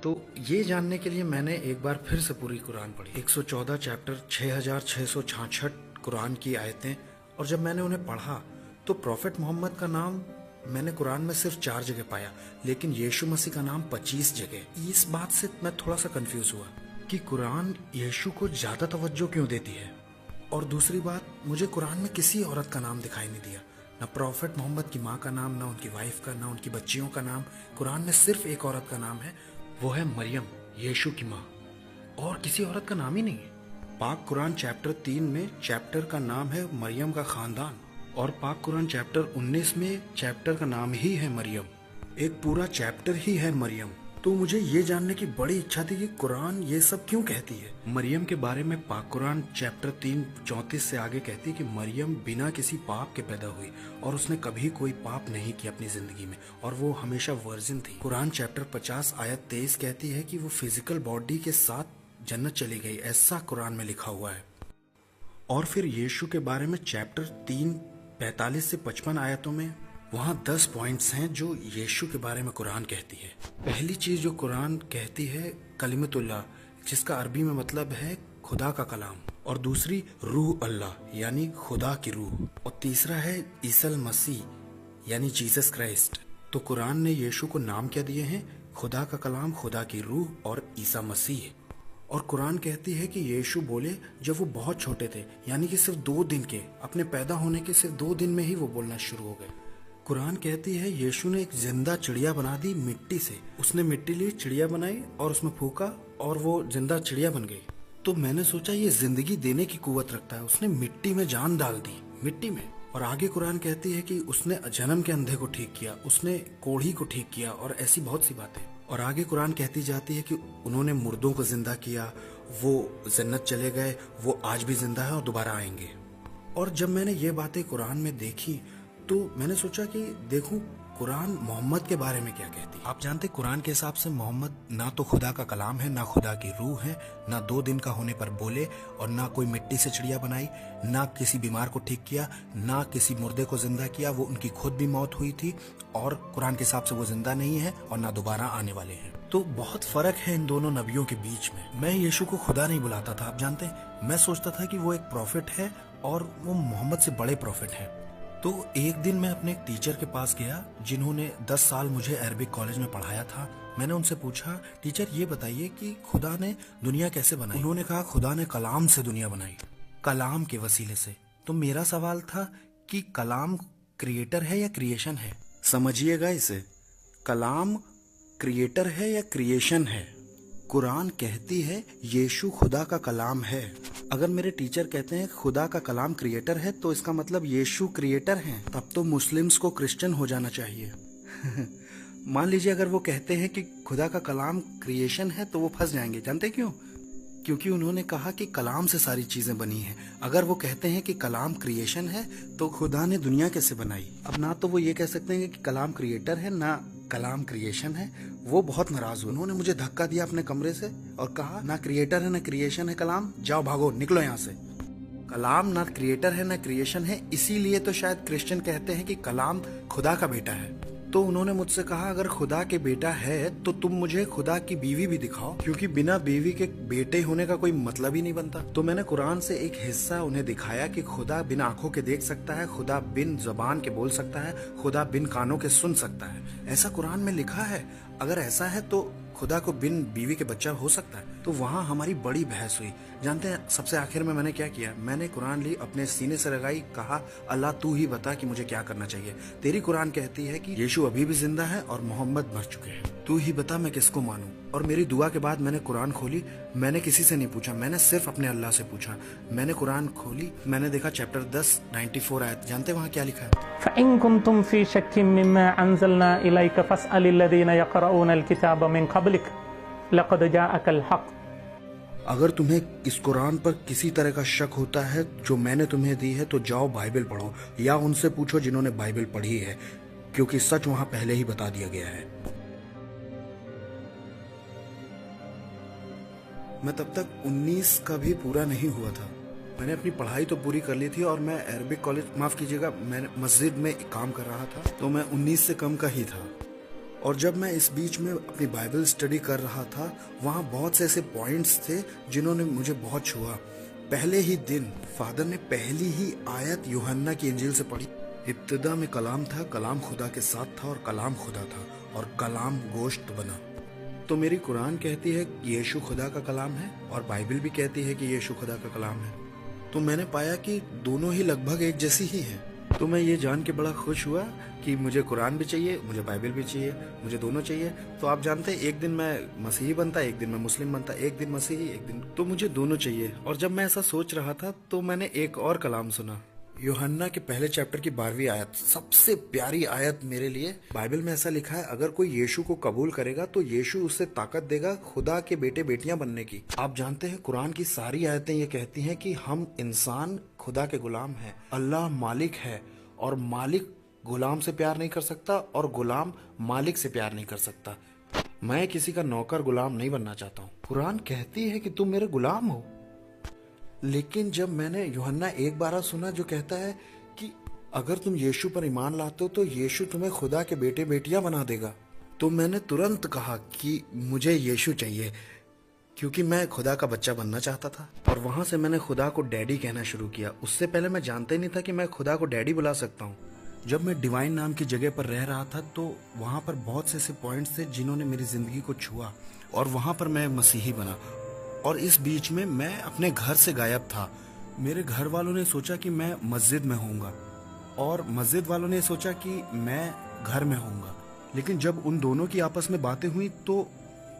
तो ये जानने के लिए मैंने एक बार फिर से पूरी कुरान पढ़ी, 114 चैप्टर, 6666 कुरान की आयतें। और जब मैंने उन्हें पढ़ा तो प्रॉफेट मोहम्मद का नाम मैंने कुरान में सिर्फ 4 जगह पाया, लेकिन यीशु मसीह का नाम 25 जगह। इस बात से मैं थोड़ा सा कंफ्यूज हुआ कि कुरान यीशु को ज्यादा तवज्जो क्यों देती है। और दूसरी बात, मुझे कुरान में किसी औरत का नाम दिखाई नहीं दिया, ना प्रॉफेट मोहम्मद की माँ का नाम, ना उनकी वाइफ का, ना उनकी बच्चियों का नाम। कुरान में सिर्फ एक औरत का नाम है, वो है मरियम, यीशु की माँ, और किसी औरत का नाम ही नहीं है। पाक कुरान चैप्टर 3 में चैप्टर का नाम है मरियम का खानदान, और पाक कुरान चैप्टर 19 में चैप्टर का नाम ही है मरियम। एक पूरा चैप्टर ही है मरियम। तो मुझे ये जानने की बड़ी इच्छा थी कि कुरान ये सब क्यों कहती है। मरियम के बारे में पाक कुरान चैप्टर 3:34 से आगे कहती है कि मरियम बिना किसी पाप के पैदा हुई और उसने कभी कोई पाप नहीं किया अपनी जिंदगी में, और वो हमेशा वर्जिन थी। कुरान चैप्टर 50 आयत 23 कहती है कि वो फिजिकल बॉडी के साथ जन्नत चली गई, ऐसा कुरान में लिखा हुआ है। और फिर यीशु के बारे में चैप्टर 3:45 से 55 आयतों में वहाँ 10 पॉइंट्स हैं जो यीशु के बारे में कुरान कहती है। पहली चीज जो कुरान कहती है कलिमतुल्लाह, जिसका अरबी में मतलब है खुदा का कलाम, और दूसरी रूह अल्लाह यानी खुदा की रूह, और तीसरा है ईसल मसीह यानी जीसस क्राइस्ट। तो कुरान ने यीशु को नाम क्या दिए हैं? खुदा का कलाम, खुदा की रूह और ईसा मसीह। और कुरान कहती है कि यीशु बोले जब वो बहुत छोटे थे, यानी कि सिर्फ 2 दिन के, अपने पैदा होने के सिर्फ 2 दिन में ही वो बोलना शुरू हो गए। कुरान कहती है यीशु ने एक जिंदा चिड़िया बना दी मिट्टी से। उसने मिट्टी ली, चिड़िया बनाई और उसमें फूका और वो जिंदा चिड़िया बन गई। तो मैंने सोचा ये जिंदगी देने की कुव्वत रखता है, उसने मिट्टी में जान डाल दी, मिट्टी में। और आगे कुरान कहती है कि उसने जन्म के अंधे को ठीक किया, उसने कोढ़ी को ठीक किया, और ऐसी बहुत सी बातें। और आगे कुरान कहती जाती है कि उन्होंने मुर्दों को जिंदा किया, वो जन्नत चले गए, वो आज भी जिंदा है और दोबारा आएंगे। और जब मैंने ये बातें कुरान में देखी तो मैंने सोचा कि देखूं कुरान मोहम्मद के बारे में क्या कहती है। आप जानते कुरान के हिसाब से मोहम्मद ना तो खुदा का कलाम है, ना खुदा की रूह है, ना 2 दिन का होने पर बोले, और ना कोई मिट्टी से चिड़िया बनाई, ना किसी बीमार को ठीक किया, ना किसी मुर्दे को जिंदा किया। वो उनकी खुद भी मौत हुई थी और कुरान के हिसाब से वो जिंदा नहीं है और ना दोबारा आने वाले हैं। तो बहुत फर्क है इन दोनों नबियों के बीच में। मैं यीशु को खुदा नहीं बुलाता था, आप जानते, मैं सोचता था कि वो एक प्रॉफिट है और वो मोहम्मद से बड़े प्रॉफिट है। तो एक दिन मैं अपने एक टीचर के पास गया जिन्होंने 10 साल मुझे अरबिक कॉलेज में पढ़ाया था। मैंने उनसे पूछा, टीचर ये बताइए कि खुदा ने दुनिया कैसे बनाई? उन्होंने कहा खुदा ने कलाम से दुनिया बनाई, कलाम के वसीले से। तो मेरा सवाल था कि कलाम क्रिएटर है या क्रिएशन है? समझिएगा इसे, कलाम क्रिएटर है या क्रिएशन है? कुरान कहती है यीशु खुदा का कलाम है। अगर मेरे टीचर कहते हैं खुदा का कलाम क्रिएटर है तो इसका मतलब यीशु क्रिएटर हैं। तब तो मुस्लिम्स को क्रिश्चियन हो जाना चाहिए। मान लीजिए अगर वो कहते हैं कि खुदा का कलाम क्रिएशन है तो वो फंस जाएंगे। जानते क्यों? क्योंकि उन्होंने कहा कि कलाम से सारी चीजें बनी हैं। अगर वो कहते हैं कि कलाम क्रिएशन है तो खुदा ने दुनिया कैसे बनाई? अब ना तो वो ये कह सकते हैं कि कलाम क्रिएटर है, ना कलाम क्रिएशन है। वो बहुत नाराज हुए, उन्होंने मुझे धक्का दिया अपने कमरे से और कहा ना क्रिएटर है ना क्रिएशन है कलाम, जाओ भागो, निकलो यहाँ से। कलाम ना क्रिएटर है ना क्रिएशन है, इसीलिए तो शायद क्रिश्चियन कहते हैं कि कलाम खुदा का बेटा है। तो उन्होंने मुझसे कहा अगर खुदा के बेटा है तो तुम मुझे खुदा की बीवी भी दिखाओ, क्योंकि बिना बीवी के बेटे होने का कोई मतलब ही नहीं बनता। तो मैंने कुरान से एक हिस्सा उन्हें दिखाया कि खुदा बिन आंखों के देख सकता है, खुदा बिन जबान के बोल सकता है, खुदा बिन कानों के सुन सकता है। ऐसा कुरान में लिखा है। अगर ऐसा है तो खुदा को बिन बीवी के बच्चा हो सकता है? तो वहाँ हमारी बड़ी बहस हुई। जानते हैं सबसे आखिर में मैंने क्या किया? मैंने कुरान ली, अपने सीने से लगाई, कहा अल्लाह तू ही बता कि मुझे क्या करना चाहिए। तेरी कुरान कहती है कि यीशु अभी भी जिंदा है और मोहम्मद मर चुके हैं, तू ही बता मैं किसको मानूं। और मेरी दुआ के बाद मैंने कुरान खोली। मैंने किसी से नहीं पूछा, मैंने सिर्फ अपने अल्लाह से पूछा। मैंने कुरान खोली, मैंने देखा चैप्टर 10 94 आयत। जानते वहाँ क्या लिखा है? फ़इन कुंतुम फ़ी शक्किम मिम्मा अंज़लना इलैका फ़स्अलिल लज़ीना यक़रऊनल किताब मिन क़ब्लिक लक़द जाअकल हक़। अगर तुम्हें इस कुरान पर किसी तरह का शक होता है जो मैंने तुम्हें दी है तो जाओ बाइबल पढ़ो, या उनसे पूछो जिन्होंने बाइबल पढ़ी है, क्योंकि सच वहां पहले ही बता दिया गया है। मैं तब तक 19 का भी पूरा नहीं हुआ था। मैंने अपनी पढ़ाई तो पूरी कर ली थी और मैं अरबिक कॉलेज, माफ कीजिएगा, मैं मस्जिद में काम कर रहा था, तो मैं 19 से कम का ही था। और जब मैं इस बीच में अपनी बाइबल स्टडी कर रहा था, वहाँ बहुत से ऐसे पॉइंट्स थे जिन्होंने मुझे बहुत छुआ। पहले ही दिन फादर ने पहली ही आयत यूहन्ना की इंजील से पढ़ी। इब्तिदा में कलाम था, कलाम खुदा के साथ था और कलाम खुदा था और कलाम गोश्त बना। तो मेरी कुरान कहती है कि यीशु खुदा का कलाम है और बाइबल भी कहती है कि यीशु खुदा का कलाम है। तो मैंने पाया कि दोनों ही लगभग एक जैसी ही हैं। तो मैं ये जान के बड़ा खुश हुआ कि मुझे कुरान भी चाहिए, मुझे बाइबल भी चाहिए, मुझे दोनों चाहिए। तो आप जानते हैं, एक दिन मैं मसीही बनता, एक दिन मैं मुस्लिम बनता, एक दिन मसीही, एक दिन, तो मुझे दोनों चाहिए। और जब मैं ऐसा सोच रहा था तो मैंने एक और कलाम सुना, यूहन्ना के पहले चैप्टर की 12वीं आयत, सबसे प्यारी आयत मेरे लिए। बाइबल में ऐसा लिखा है, अगर कोई यीशु को कबूल करेगा तो यीशु उसे ताकत देगा खुदा के बेटे बेटियां बनने की। आप जानते हैं, कुरान की सारी आयतें ये कहती हैं कि हम इंसान खुदा के गुलाम हैं। अल्लाह मालिक है और मालिक गुलाम से प्यार नहीं कर सकता और गुलाम मालिक से प्यार नहीं कर सकता। मैं किसी का नौकर गुलाम नहीं बनना चाहता हूँ। कुरान कहती है कि तुम मेरे गुलाम हो। लेकिन जब मैंने यूहन्ना 1:12 सुना जो कहता है कि अगर तुम यीशु पर ईमान लाते हो तो यीशु तुम्हें खुदा के बेटे बेटियां बना देगा, तो मैंने तुरंत कहा कि मुझे यीशु चाहिए, क्योंकि मैं खुदा का बच्चा बनना चाहता था। और वहां से मैंने खुदा को डैडी कहना शुरू किया। उससे पहले मैं जानता ही नहीं था कि मैं खुदा को डैडी बुला सकता हूँ। जब मैं डिवाइन नाम की जगह पर रह रहा था तो वहां पर बहुत से ऐसे पॉइंट्स थे जिन्होंने मेरी जिंदगी को छुआ और वहां पर मैं मसीही बना। और इस बीच में मैं अपने घर से गायब था। मेरे घर वालों ने सोचा कि मैं मस्जिद में होऊंगा और मस्जिद वालों ने सोचा कि मैं घर में होऊंगा। लेकिन जब उन दोनों की आपस में बातें हुई तो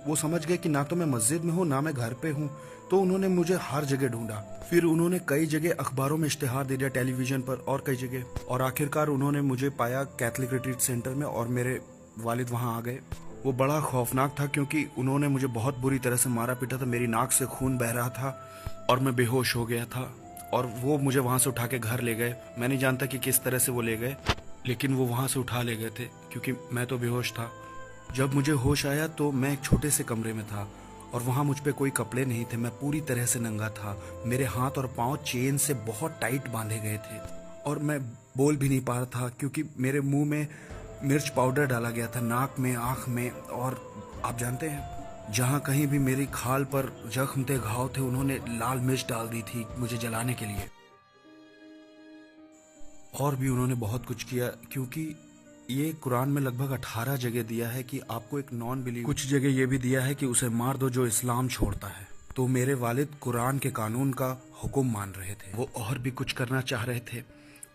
वो समझ गए कि ना तो मैं मस्जिद में हूँ ना मैं घर पे हूँ। तो उन्होंने मुझे हर जगह ढूंढा। फिर उन्होंने कई जगह अखबारों में इश्तिहार दे दिया, टेलीविजन पर और कई जगह, और आखिरकार उन्होंने मुझे पाया कैथलिक रिट्रीट सेंटर में और मेरे वालिद वहाँ आ गए। वो बड़ा खौफनाक था क्योंकि उन्होंने मुझे बहुत बुरी तरह से मारा पीटा था। मेरी नाक से खून बह रहा था और मैं बेहोश हो गया था और वो मुझे वहाँ से उठा के घर ले गए। मैं नहीं जानता कि किस तरह से वो ले गए, लेकिन वो वहाँ से उठा ले गए थे क्योंकि मैं तो बेहोश था। जब मुझे होश आया तो मैं एक छोटे से कमरे में था और वहाँ मुझ पे कोई कपड़े नहीं थे। मैं पूरी तरह से नंगा था। मेरे हाथ और पाँव चेन से बहुत टाइट बांधे गए थे और मैं बोल भी नहीं पा रहा था क्योंकि मेरे मुंह में मिर्च पाउडर डाला गया था, नाक में, आँख में। और आप जानते हैं, जहाँ कहीं भी मेरी खाल पर जख्म थे, घाव थे, उन्होंने लाल मिर्च डाल दी थी मुझे जलाने के लिए। और भी उन्होंने बहुत कुछ किया क्योंकि ये कुरान में लगभग 18 जगह दिया है कि आपको एक नॉन बिलीव, कुछ जगह ये भी दिया है कि उसे मार दो जो इस्लाम छोड़ता है। तो मेरे वालिद कुरान के कानून का हुक्म मान रहे थे। वो और भी कुछ करना चाह रहे थे।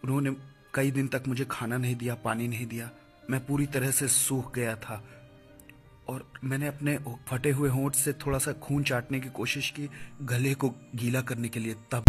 उन्होंने कई दिन तक मुझे खाना नहीं दिया, पानी नहीं दिया। मैं पूरी तरह से सूख गया था और मैंने अपने फटे हुए होंठ से थोड़ा सा खून चाटने की कोशिश की गले को गीला करने के लिए। तब